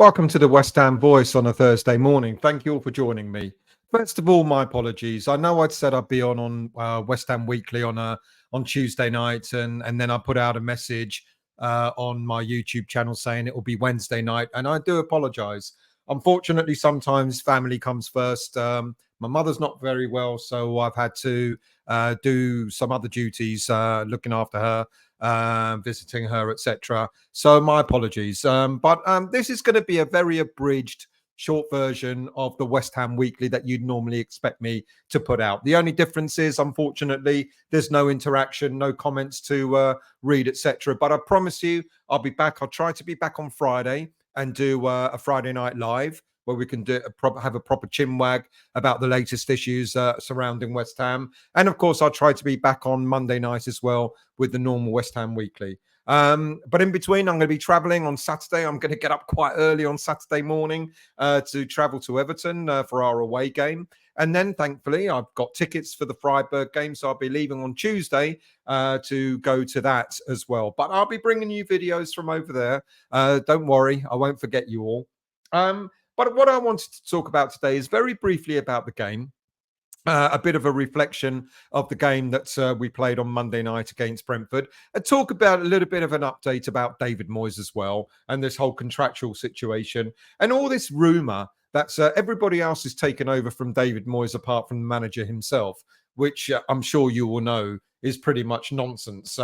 Welcome to the West Ham Voice on a Thursday morning. Thank you all for joining me. First of all, my apologies. I know I'd said I'd be on West Ham Weekly on Tuesday night, and then I put out a message on my YouTube channel saying it will be Wednesday night, and I do apologise. Unfortunately, sometimes family comes first. My mother's not very well, so I've had to do some other duties, looking after her, visiting her, etc. So my apologies. But this is going to be a very abridged, short version of the West Ham Weekly that you'd normally expect me to put out. The only difference is, unfortunately, there's no interaction, no comments to read, etc. But I promise you, I'll be back. I'll try to be back on Friday and do a Friday night live where we can have a proper chinwag about the latest issues surrounding West Ham. And of course, I'll try to be back on Monday night as well with the normal West Ham Weekly. But in between, I'm going to be traveling on Saturday. I'm going to get up quite early on Saturday morning to travel to Everton for our away game. And then, thankfully, I've got tickets for the Freiburg game, so I'll be leaving on Tuesday to go to that as well. But I'll be bringing you videos from over there. Don't worry, I won't forget you all. But what I wanted to talk about today is very briefly about the game. A bit of a reflection of the game that we played on Monday night against Brentford, and talk about a little bit of an update about David Moyes as well, and this whole contractual situation, and all this rumour that everybody else is taken over from David Moyes apart from the manager himself, which I'm sure you all know is pretty much nonsense.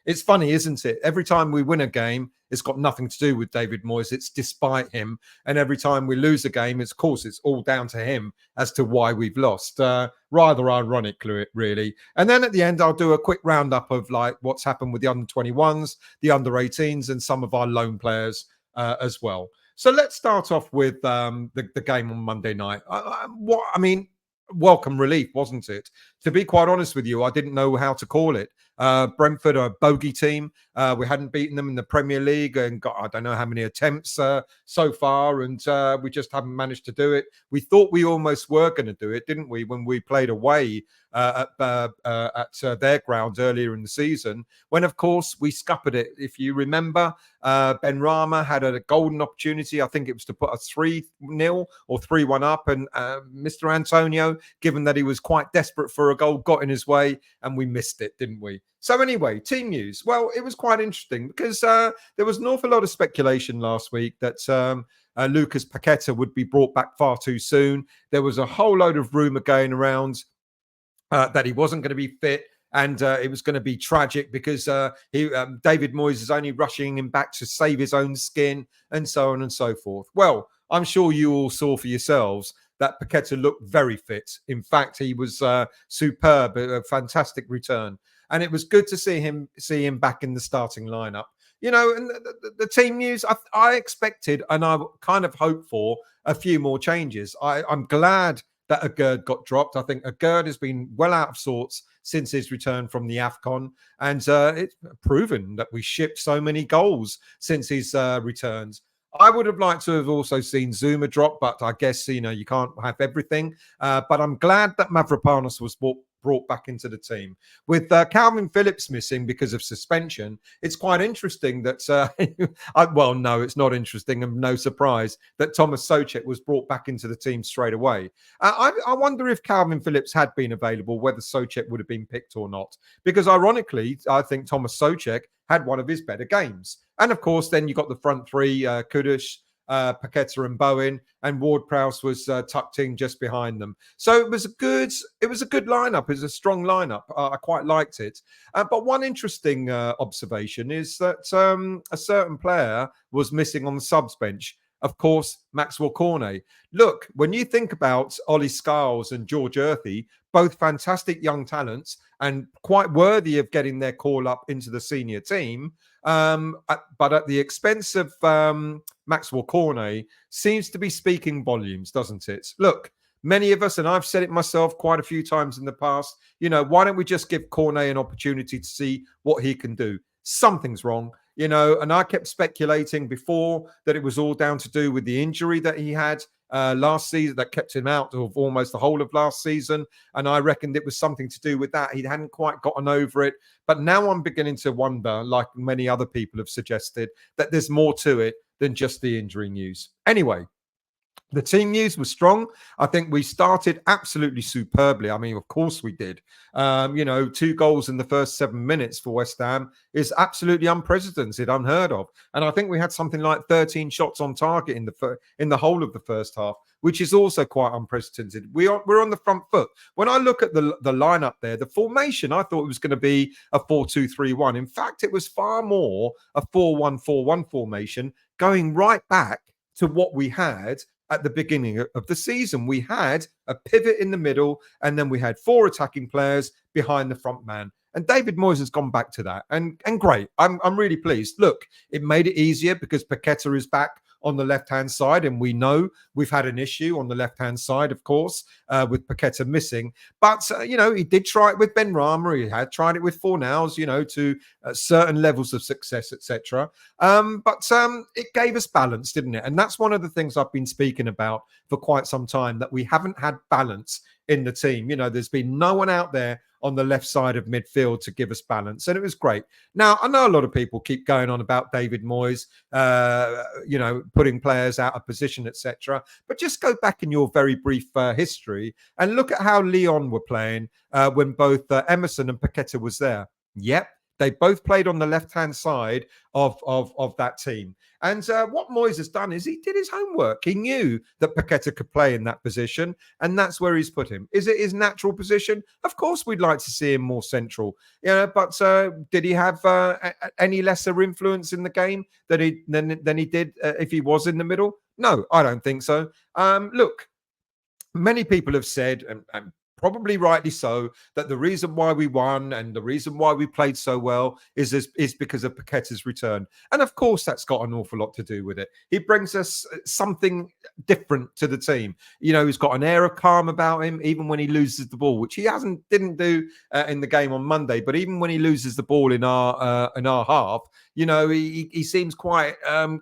It's funny, isn't it? Every time we win a game, it's got nothing to do with David Moyes. It's despite him. And every time we lose a game, of course, it's all down to him as to why we've lost. Rather ironic, really. And then at the end, I'll do a quick roundup of like what's happened with the under-21s, the under-18s, and some of our loan players as well. So let's start off with the game on Monday night. Welcome relief, wasn't it? To be quite honest with you, I didn't know how to call it. Brentford are a bogey team. We hadn't beaten them in the Premier League and got, I don't know how many attempts so far, and we just haven't managed to do it. We thought we almost were going to do it, didn't we, when we played away at their grounds earlier in the season, when, of course, we scuppered it. If you remember, Ben Rama had a golden opportunity. I think it was to put us 3-0 or 3-1 up, and Mr. Antonio, given that he was quite desperate for a goal, got in his way, and we missed it, didn't we? So anyway, team news. Well, it was quite interesting because there was an awful lot of speculation last week that Lucas Paqueta would be brought back far too soon. There was a whole load of rumour going around that he wasn't going to be fit, and it was going to be tragic because David Moyes is only rushing him back to save his own skin, and so on and so forth. Well, I'm sure you all saw for yourselves that Paqueta looked very fit. In fact, he was superb, a fantastic return. And it was good to see him back in the starting lineup. You know, and the team news, I expected and I kind of hoped for a few more changes. I'm glad that Agurd got dropped. I think Agurd has been well out of sorts since his return from the AFCON. And it's proven that we shipped so many goals since his returns. I would have liked to have also seen Zuma drop, but I guess, you know, you can't have everything. But I'm glad that Mavropanos was brought back into the team. With Calvin Phillips missing because of suspension, it's quite interesting that, well, no, it's not interesting and no surprise that Thomas Soucek was brought back into the team straight away. I wonder if Calvin Phillips had been available, whether Soucek would have been picked or not. Because ironically, I think Thomas Soucek had one of his better games. And of course, then you got the front three, Kudus, Paqueta and Bowen, and Ward-Prowse was tucked in just behind them. So it was a good lineup. It was a strong lineup. I quite liked it. But one interesting observation is that a certain player was missing on the subs bench. Of course, Maxwell Cornet. Look, when you think about Ollie Skiles and George Earthy, both fantastic young talents and quite worthy of getting their call up into the senior team, but at the expense of Maxwell Cornet, seems to be speaking volumes, doesn't it? Look, many of us, and I've said it myself quite a few times in the past, you know, why don't we just give Cornet an opportunity to see what he can do? Something's wrong. You know, and I kept speculating before that it was all down to do with the injury that he had last season that kept him out of almost the whole of last season. And I reckoned it was something to do with that. He hadn't quite gotten over it. But now I'm beginning to wonder, like many other people have suggested, that there's more to it. than just the injury news. Anyway, the team news was strong. I think we started absolutely superbly. I mean, of course we did. 2 goals in the first 7 minutes for West Ham is absolutely unprecedented, unheard of. And I think we had something like 13 shots on target in the whole of the first half, which is also quite unprecedented. We're on the front foot. When I look at the lineup there, the formation, I thought it was going to be a 4-2-3-1. In fact, it was far more a 4-1-4-1 formation, going right back to what we had at the beginning of the season. We had a pivot in the middle, and then we had 4 attacking players behind the front man. And David Moyes has gone back to that, and great. I'm really pleased. Look, it made it easier because Paqueta is back on the left-hand side, and we know we've had an issue on the left-hand side, of course, with Paqueta missing. But, he did try it with Benrahma. He had tried it with Fornals, to certain levels of success, etc. But it gave us balance, didn't it? And that's one of the things I've been speaking about for quite some time, that we haven't had balance in the team. There's been no one out there on the left side of midfield to give us balance, and it was great. Now, I know a lot of people keep going on about David Moyes, putting players out of position, etc. But just go back in your very brief history and look at how Lyon were playing when both Emerson and Paqueta was there. Yep, they both played on the left-hand side of that team. And what Moyes has done is he did his homework. He knew that Paqueta could play in that position, and that's where he's put him. Is it his natural position? Of course, we'd like to see him more central. But did he have any lesser influence in the game than he did if he was in the middle? No, I don't think so. Look, many people have said, and probably rightly so, that the reason why we won and the reason why we played so well is because of Paqueta's return. And of course, that's got an awful lot to do with it. He brings us something different to the team. He's got an air of calm about him, even when he loses the ball, which he didn't do in the game on Monday. But even when he loses the ball in our half, he seems quite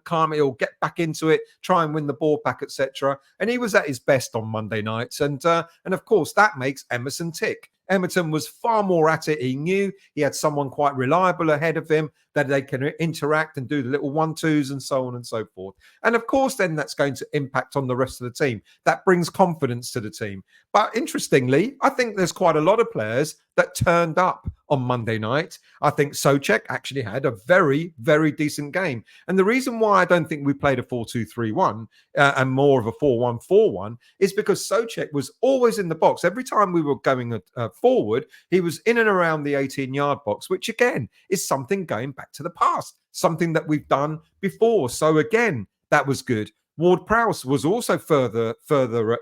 calm. He'll get back into it, try and win the ball back, etc. And he was at his best on Monday nights. And of course, that makes Emerson tick. Emerson was far more at it. He knew he had someone quite reliable ahead of him, that they can interact and do the little 1-2s and so on and so forth. And of course, then that's going to impact on the rest of the team. That brings confidence to the team. But interestingly, I think there's quite a lot of players that turned up on Monday night. I think Souček actually had a very, very decent game. And the reason why I don't think we played a 4-2-3-1 and more of a 4-1-4-1 is because Souček was always in the box. Every time we were going forward, he was in and around the 18-yard box, which again is something going back to the past, something that we've done before. So again, that was good. Ward-Prowse was also further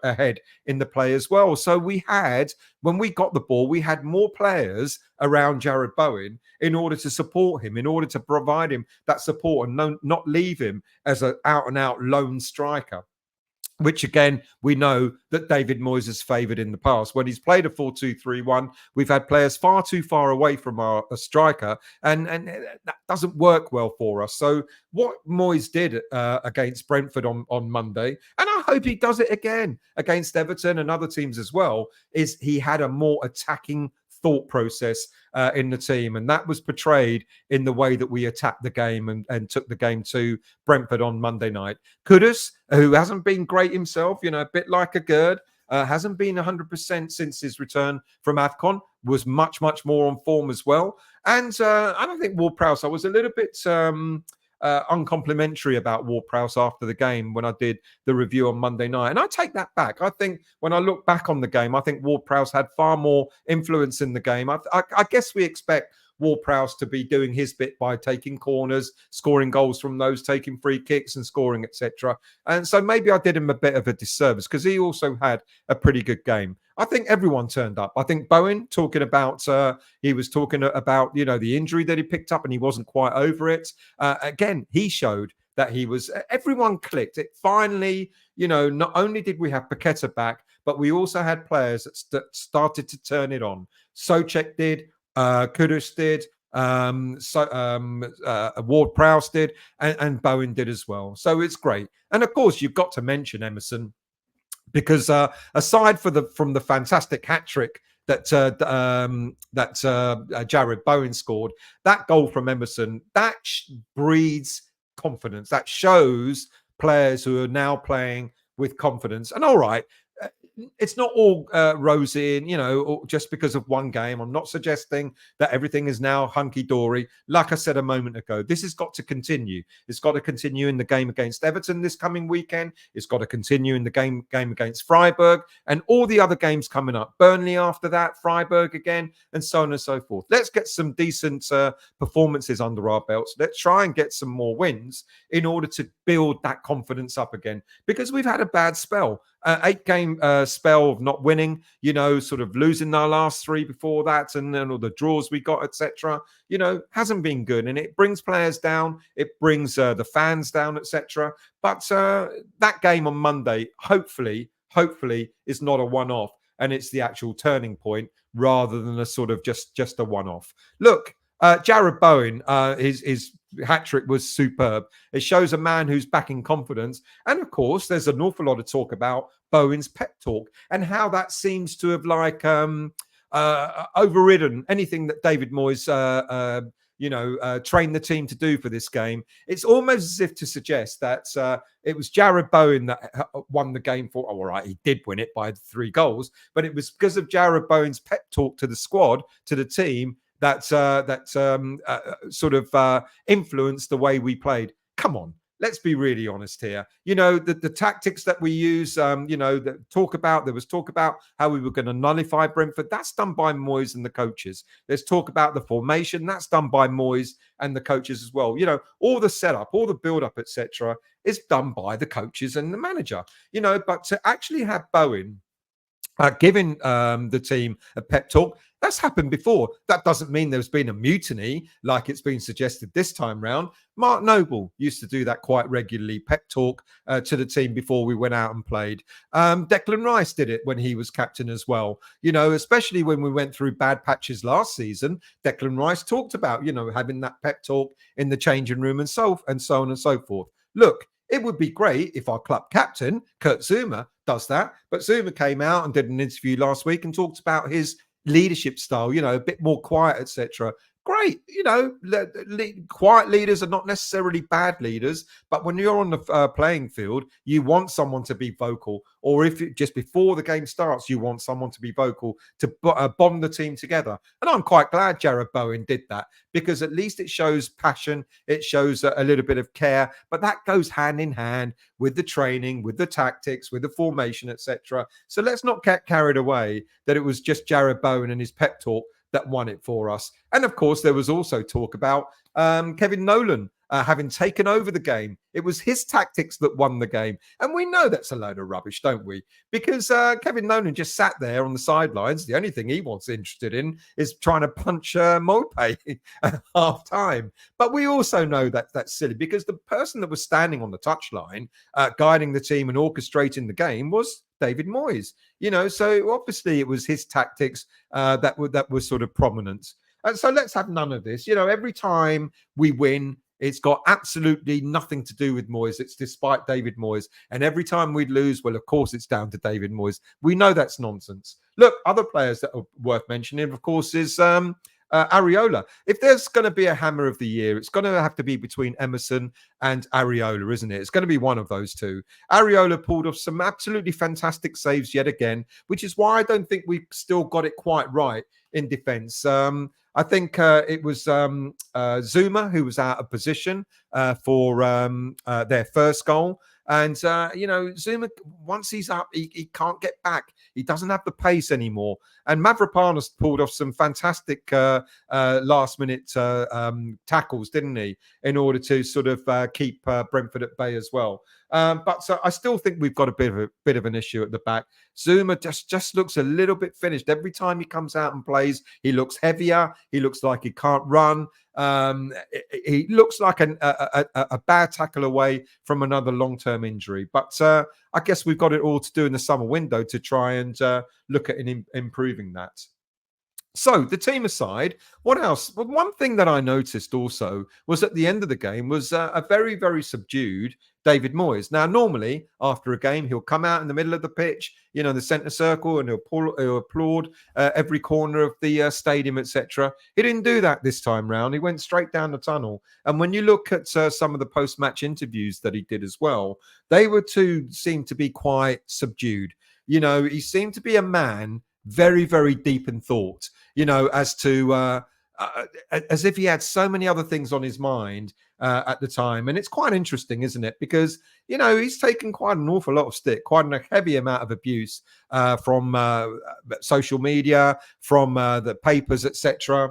ahead in the play as well. So we had, when we got the ball, we had more players around Jared Bowen in order to support him, in order to provide him that support and not leave him as an out-and-out lone striker, which again, we know that David Moyes has favoured in the past. When he's played a 4-2-3-1, we've had players far too far away from our striker, and that doesn't work well for us. So what Moyes did against Brentford on Monday, and I hope he does it again against Everton and other teams as well, is he had a more attacking thought process in the team, and that was portrayed in the way that we attacked the game and took the game to Brentford on Monday night. Kudus, who hasn't been great himself, a bit like a Gerd, hasn't been 100% since his return from AFCON, was much, much more on form as well. And I don't think Ward-Prowse, I was a little bit uncomplimentary about Ward-Prowse after the game when I did the review on Monday night. And I take that back. I think when I look back on the game, I think Ward-Prowse had far more influence in the game. I guess we expect Ward-Prowse to be doing his bit by taking corners, scoring goals from those, taking free kicks and scoring, etc. And so maybe I did him a bit of a disservice because he also had a pretty good game. I think everyone turned up. I think Bowen talking about, he was talking about, the injury that he picked up and he wasn't quite over it. Again, he showed that he was, everyone clicked. It finally, not only did we have Paqueta back, but we also had players that started to turn it on. Souček did, Kudus did, Ward-Prowse did, and Bowen did as well. So it's great. And of course, you've got to mention Emerson, because aside from the fantastic hat trick that Jared Bowen scored, that goal from Emerson, that breeds confidence. That shows players who are now playing with confidence. And all right, uh, it's not all rosy, and just because of one game. I'm not suggesting that everything is now hunky dory. Like I said a moment ago, this has got to continue. It's got to continue in the game against Everton this coming weekend. It's got to continue in the game against Freiburg and all the other games coming up. Burnley after that, Freiburg again, and so on and so forth. Let's get some decent performances under our belts. Let's try and get some more wins in order to build that confidence up again, because we've had a bad spell. 8-game spell of not winning, sort of losing our last 3 before that, and then all the draws we got, etc. Hasn't been good, and it brings players down. It brings the fans down, etc. But that game on Monday, hopefully, is not a one-off, and it's the actual turning point rather than a sort of just a one-off. Look, Jared Bowen, his hat-trick was superb. It shows a man who's back in confidence. And of course, there's an awful lot of talk about Bowen's pep talk and how that seems to have overridden anything that David Moyes trained the team to do for this game. It's almost as if to suggest that it was Jared Bowen that won the game for. Oh, all right, he did win it by 3 goals, but it was because of Jared Bowen's pep talk to the squad, to the team, that sort of influenced the way we played. Come on, let's be really honest here. The tactics that we use, there was talk about how we were going to nullify Brentford. That's done by Moyes and the coaches. There's talk about the formation. That's done by Moyes and the coaches as well. All the setup, all the build-up, etc., is done by the coaches and the manager. But to actually have Bowen giving the team a pep talk, that's happened before. That doesn't mean there's been a mutiny like it's been suggested this time round. Mark Noble used to do that quite regularly, pep talk to the team before we went out and played. Declan Rice did it when he was captain as well. Especially when we went through bad patches last season, Declan Rice talked about, having that pep talk in the changing room and so on and so forth. Look, it would be great if our club captain, Kurt Zouma, does that. But Zouma came out and did an interview last week and talked about his leadership style, a bit more quiet, etc. Great. Quiet leaders are not necessarily bad leaders, but when you're on the playing field, you want someone to be vocal. Or if just before the game starts, you want someone to be vocal to bond the team together. And I'm quite glad Jared Bowen did that, because at least it shows passion. It shows a little bit of care, but that goes hand in hand with the training, with the tactics, with the formation, etc. So let's not get carried away that it was just Jared Bowen and his pep talk that won it for us. And of course, there was also talk about Kevin Nolan having taken over the game. It was his tactics that won the game. And we know that's a load of rubbish, don't we? Because Kevin Nolan just sat there on the sidelines. The only thing he was interested in is trying to punch Mope at half time. But we also know that that's silly, because the person that was standing on the touchline, guiding the team and orchestrating the game, was David Moyes. So obviously it was his tactics that were sort of prominent. And so let's have none of this. Every time we win, it's got absolutely nothing to do with Moyes. It's despite David Moyes. And every time we lose, well, of course, it's down to David Moyes. We know that's nonsense. Look, other players that are worth mentioning, of course, is Areola. If there's going to be a hammer of the year, it's going to have to be between Emerson and Areola, isn't it? It's going to be one of those two. Areola pulled off some absolutely fantastic saves yet again, which is why I don't think we still got it quite right in defence. I think it was Zuma who was out of position for their first goal. And, Zuma, once he's up, he can't get back. He doesn't have the pace anymore. And Mavropanos pulled off some fantastic last-minute tackles, didn't he, in order to sort of keep Brentford at bay as well. But I still think we've got a bit of an issue at the back. Zuma just looks a little bit finished. Every time he comes out and plays, he looks heavier. He looks like he can't run. He looks like a bad tackle away from another long-term injury. But I guess we've got it all to do in the summer window to try and look at improving that. So the team aside, what else? Well, one thing that I noticed also was at the end of the game was a very, very subdued David Moyes. Now, normally after a game, he'll come out in the middle of the pitch, the centre circle, and he'll applaud every corner of the stadium, etc. He didn't do that this time round. He went straight down the tunnel. And when you look at some of the post-match interviews that he did as well, they were too seemed to be quite subdued. He seemed to be a man very, very deep in thought, as to as if he had so many other things on his mind at the time. And it's quite interesting, isn't it? Because, he's taken quite an awful lot of stick, quite a heavy amount of abuse from social media, from the papers, etc.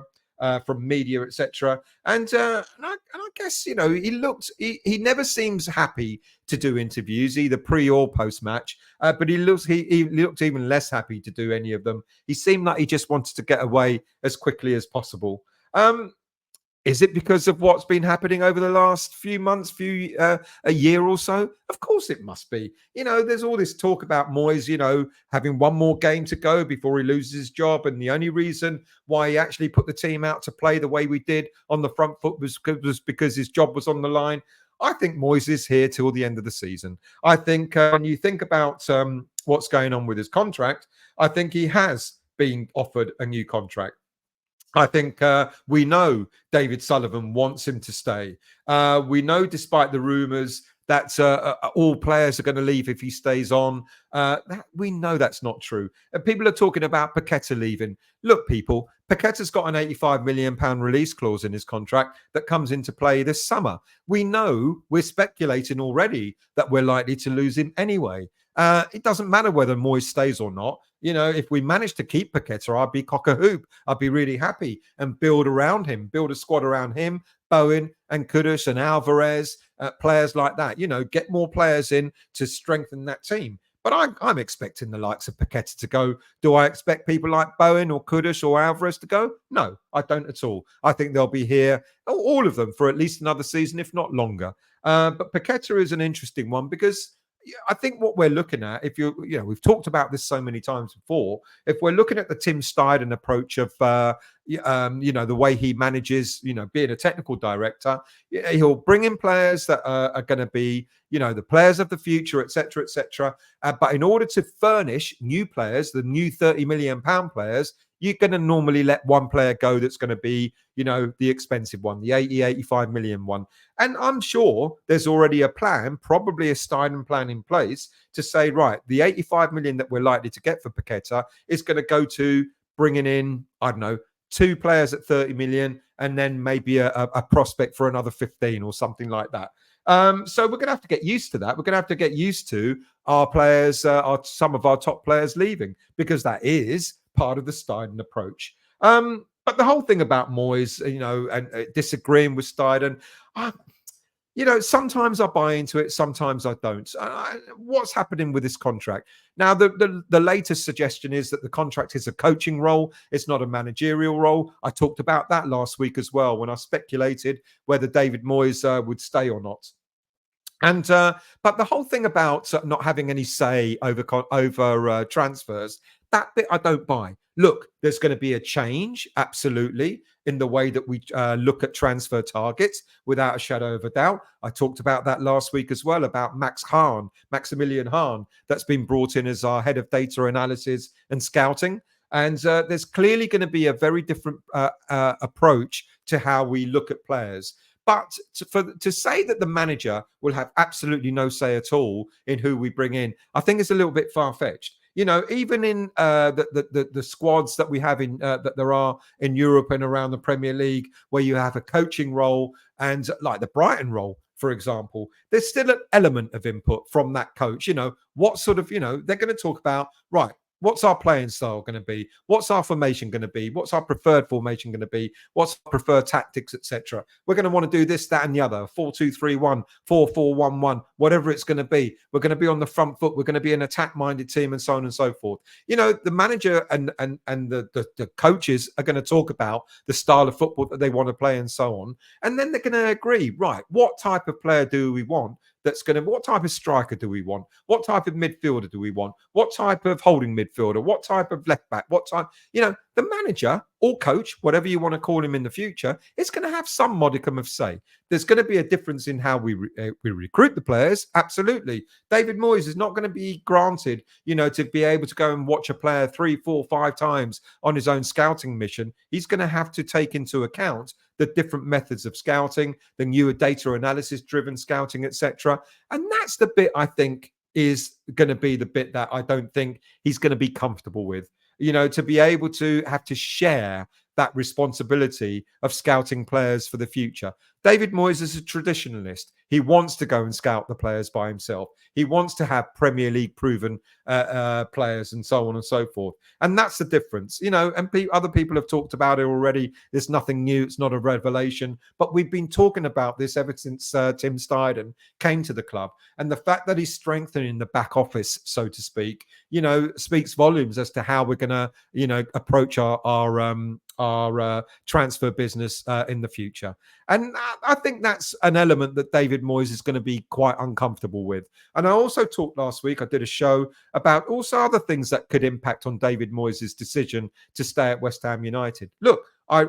From media, etc., and I guess he never seems happy to do interviews either pre or post match, but he looked even less happy to do any of them. He seemed like he just wanted to get away as quickly as possible. Is it because of what's been happening over the last few months, a year or so? Of course it must be. There's all this talk about Moyes, having one more game to go before he loses his job. And the only reason why he actually put the team out to play the way we did on the front foot was because his job was on the line. I think Moyes is here till the end of the season. I think when you think about what's going on with his contract, I think he has been offered a new contract. I think we know David Sullivan wants him to stay. We know, despite the rumours, that all players are going to leave if he stays on. We know that's not true. And people are talking about Paqueta leaving. Look, people, Paqueta's got an £85 million release clause in his contract that comes into play this summer. We know, we're speculating already that we're likely to lose him anyway. It doesn't matter whether Moyes stays or not. If we manage to keep Paqueta, I'd be cock a hoop. I'd be really happy and build around him, build a squad around him, Bowen and Kudus and Alvarez, players like that. Get more players in to strengthen that team. But I'm expecting the likes of Paqueta to go. Do I expect people like Bowen or Kudus or Alvarez to go? No, I don't at all. I think they'll be here, all of them, for at least another season, if not longer. But Paqueta is an interesting one because I think what we're looking at, we've talked about this so many times before. If we're looking at the Tim Steidten approach of, the way he manages, being a technical director, he'll bring in players that are going to be, the players of the future, etc., etc. But in order to furnish new players, the new £30 million players, you're going to normally let one player go that's going to be, the expensive one, the 85 million one. And I'm sure there's already a plan, probably a Steidten plan in place to say, right, the 85 million that we're likely to get for Paqueta is going to go to bringing in, I don't know, 2 players at 30 million and then maybe a prospect for another 15 or something like that. So we're going to have to get used to that. We're going to have to get used to our players, some of our top players leaving, because that is part of the Steidten approach. But the whole thing about Moyes, and disagreeing with Steidten, sometimes I buy into it, sometimes I don't. What's happening with this contract? Now, the latest suggestion is that the contract is a coaching role. It's not a managerial role. I talked about that last week as well when I speculated whether David Moyes would stay or not. And but the whole thing about not having any say over transfers, that bit I don't buy. Look, there's going to be a change, absolutely, in the way that we look at transfer targets, without a shadow of a doubt. I talked about that last week as well, about Maximilian Hahn, that's been brought in as our head of data analysis and scouting. And there's clearly going to be a very different approach to how we look at players. But to say that the manager will have absolutely no say at all in who we bring in, I think it's a little bit far-fetched. Even in the squads that we have that there are in Europe and around the Premier League, where you have a coaching role and like the Brighton role, for example, there's still an element of input from that coach. What sort of, they're going to talk about, right, what's our playing style going to be? What's our formation going to be? What's our preferred formation going to be? What's our preferred tactics, etc.? We're going to want to do this, that, and the other. 4-2-3-1, 4-4-1-1, whatever it's going to be. We're going to be on the front foot. We're going to be an attack-minded team, and so on and so forth. The manager and the coaches are going to talk about the style of football that they want to play, and so on. And then they're going to agree, right, what type of player do we want? What type of striker do we want? What type of midfielder do we want? What type of holding midfielder? What type of left back? What type, the manager or coach, whatever you want to call him in the future, is going to have some modicum of say. There's going to be a difference in how we recruit the players. Absolutely. David Moyes is not going to be granted, to be able to go and watch a player 3, 4, 5 times on his own scouting mission. He's going to have to take into account the different methods of scouting, the newer data analysis driven scouting, etc. And that's the bit I think is going to be the bit that I don't think he's going to be comfortable with. To be able to have to share that responsibility of scouting players for the future. David Moyes is a traditionalist. He wants to go and scout the players by himself. He wants to have Premier League proven players and so on and so forth. And that's the difference, and other people have talked about it already. There's nothing new. It's not a revelation. But we've been talking about this ever since Tim Steidten came to the club. And the fact that he's strengthening the back office, so to speak, speaks volumes as to how we're going to, approach our transfer business in the future. And I think that's an element that David Moyes is going to be quite uncomfortable with. And I also talked last week, I did a show about also other things that could impact on David Moyes' decision to stay at West Ham United. Look, I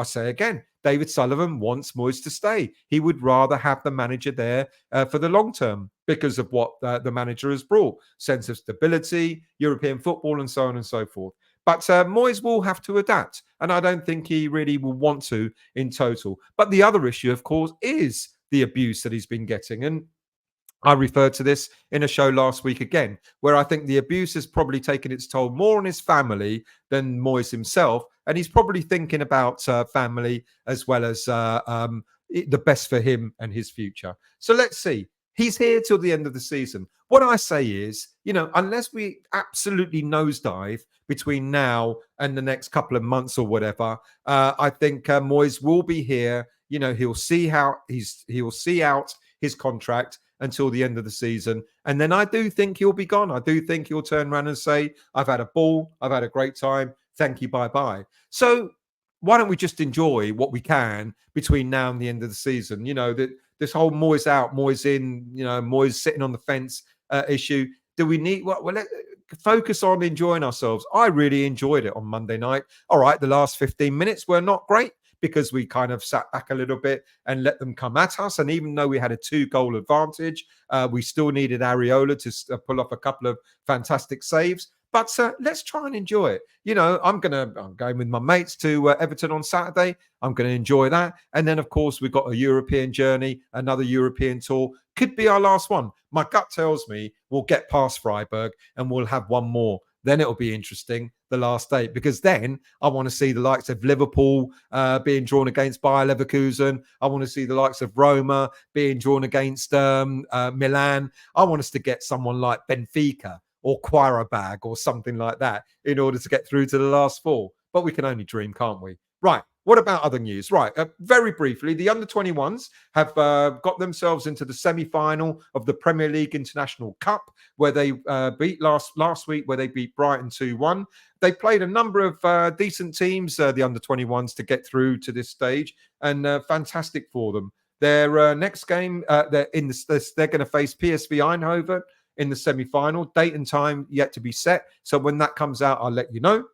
say again, David Sullivan wants Moyes to stay. He would rather have the manager there for the long term because of what the manager has brought. Sense of stability, European football, and so on and so forth. But Moyes will have to adapt, and I don't think he really will want to in total. But the other issue, of course, is the abuse that he's been getting. And I referred to this in a show last week again, where I think the abuse has probably taken its toll more on his family than Moyes himself. And he's probably thinking about family as well as the best for him and his future. So let's see. He's here till the end of the season. What I say is, unless we absolutely nosedive between now and the next couple of months or whatever, I think Moyes will be here. He'll see out his contract until the end of the season. And then I do think he'll be gone. I do think he'll turn around and say, I've had a ball. I've had a great time. Thank you. Bye-bye. So why don't we just enjoy what we can between now and the end of the season? This whole Moyes out, Moyes in, Moyes sitting on the fence issue. Do we need, well, let's focus on enjoying ourselves. I really enjoyed it on Monday night. All right, the last 15 minutes were not great because we kind of sat back a little bit and let them come at us. And even though we had a 2-goal advantage, we still needed Areola to pull off a couple of fantastic saves. But let's try and enjoy it. I'm going with my mates to Everton on Saturday. I'm going to enjoy that. And then, of course, we've got a European journey, another European tour. Could be our last one. My gut tells me we'll get past Freiburg and we'll have one more. Then it'll be interesting, the last 8, because then I want to see the likes of Liverpool being drawn against Bayer Leverkusen. I want to see the likes of Roma being drawn against Milan. I want us to get someone like Benfica or Qarabag or something like that in order to get through to the last 4. But we can only dream, can't we? Right. What about other news? Right. Very briefly, the under-21s have got themselves into the semi-final of the Premier League International Cup, where they beat last week, where they beat Brighton 2-1. They played a number of decent teams, the under-21s, to get through to this stage, and fantastic for them. Their next game, they're going to face PSV Eindhoven in the semi-final. Date and time yet to be set. So when that comes out, I'll let you know.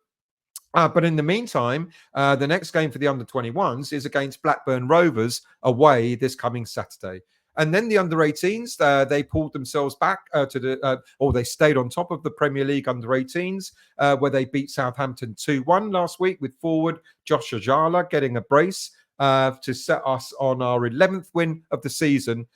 But in the meantime, the next game for the under-21s is against Blackburn Rovers away this coming Saturday. And then the under-18s, they pulled themselves back or they stayed on top of the Premier League under-18s, where they beat Southampton 2-1 last week with forward Josh Ajala getting a brace to set us on our 11th win of the season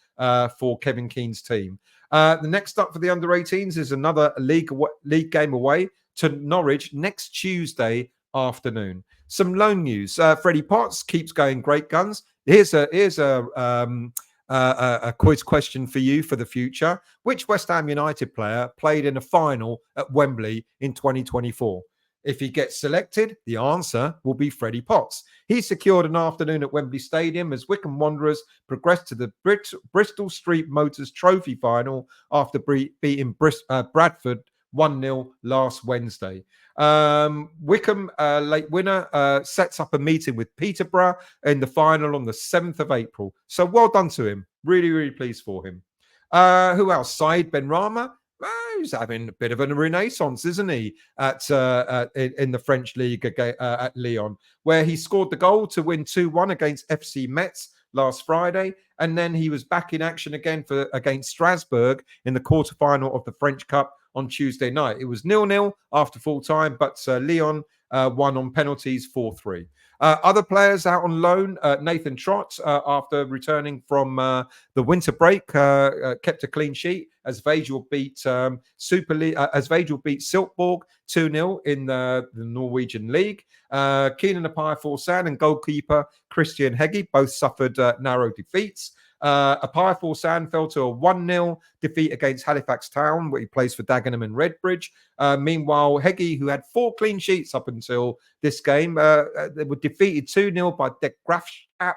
for Kevin Keane's team. The next up for the under-18s is another league game away to Norwich next Tuesday afternoon. Some loan news. Freddie Potts keeps going great guns. Here's a quiz question for you for the future. Which West Ham United player played in a final at Wembley in 2024? If he gets selected, the answer will be Freddie Potts. He secured an afternoon at Wembley Stadium as Wycombe Wanderers progressed to the Bristol Street Motors Trophy final after beating Bradford 1-0 last Wednesday. Wycombe, late winner, sets up a meeting with Peterborough in the final on the 7th of April. So well done to him. Really, really pleased for him. Who else? Said Benrahma. he's having a bit of a renaissance, isn't he, in the French league at Lyon, where he scored the goal to win 2-1 against FC Metz last Friday, and then he was back in action again against Strasbourg in the quarterfinal of the French Cup on Tuesday night. It was 0-0 after full time, but Lyon won on penalties 4-3. Other players out on loan, Nathan Trott, after returning from the winter break, kept a clean sheet as Vagel beat Silkeborg 2-0 in the Norwegian League. Keenan Apiafor-San and goalkeeper Christian Heggie both suffered narrow defeats. Apiafor-San fell to a 1-0 defeat against Halifax Town, where he plays for Dagenham and Redbridge. Meanwhile, Heggie, who had 4 clean sheets up until this game, they were defeated 2-0 by De Graafschap.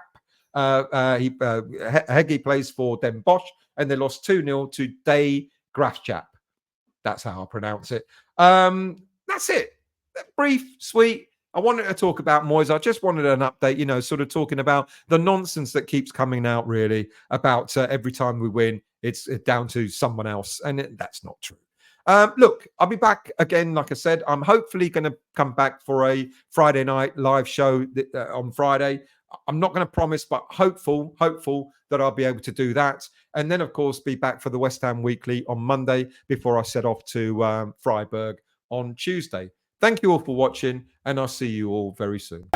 Heggie plays for Den Bosch, and they lost 2-0 to De Graafschap. That's how I pronounce it. That's it. Brief, sweet. I wanted to talk about Moyes. I just wanted an update, sort of talking about the nonsense that keeps coming out, really, about every time we win, it's down to someone else. And that's not true. Look, I'll be back again. Like I said, I'm hopefully going to come back for a Friday night live show on Friday. I'm not going to promise, but hopeful that I'll be able to do that. And then, of course, be back for the West Ham Weekly on Monday before I set off to Freiburg on Tuesday. Thank you all for watching, and I'll see you all very soon.